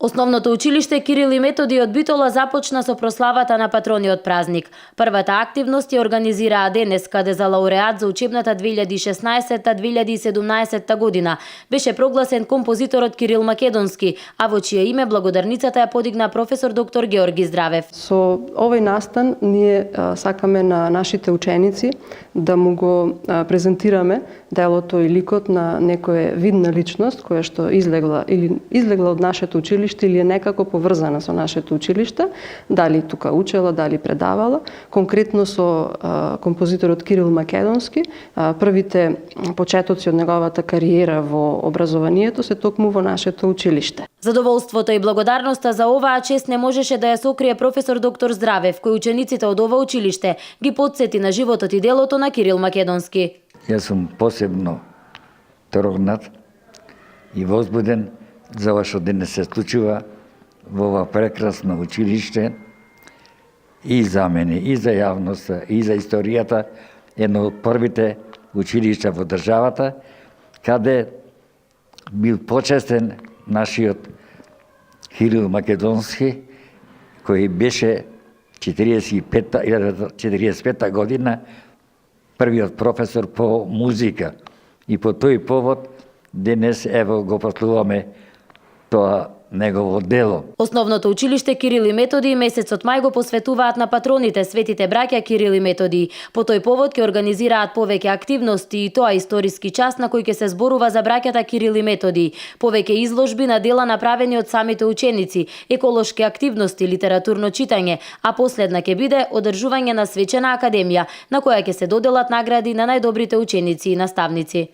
Основното училиште Кирил и Методи од Битола започна со прославата на патрониот празник. Првата активност ја организираа денес, каде за лауреат за учебната 2016-2017 година беше прогласен композиторот Кирил Македонски, а во чие име благодарницата ја подигна професор доктор Георги Здравев. Со овој настан ние сакаме на нашите ученици да му го презентираме делото и ликот на некоја видна личност која што излегла од нашето училиште или е некако поврзана со нашето училиште, дали тука учела, дали предавала, конкретно со композиторот Кирил Македонски. Првите почетоци од неговата кариера во образованието се токму во нашето училиште. Задоволството и благодарноста за оваа чест не можеше да ја сокрие професор доктор Здравев, кој учениците од ова училиште ги потсети на животот и делото на Кирил Македонски. Јас сум посебно трогнат и возбуден за ова што денес се случува во ова прекрасно училиште и за мене, и за јавноста, и за историјата, едно од првите училишта во државата, каде бил почестен нашиот Кирил Македонски, кој беше 1945 година првиот професор по музика. И по тој повод денес ево го прославуваме тоа негово дело. Основното училиште Кирил и Методи месецот мај го посветуваат на патроните светите браќа Кирил и Методи. По тој повод ќе организираат повеќе активности и тоа историски час на кој ќе се зборува за браќата Кирил и Методи, повеќе изложби на дела направени од самите ученици, еколошки активности, литературно читање, а последна ќе биде одржување на свечена академија на која ќе се доделат награди на најдобрите ученици и наставници.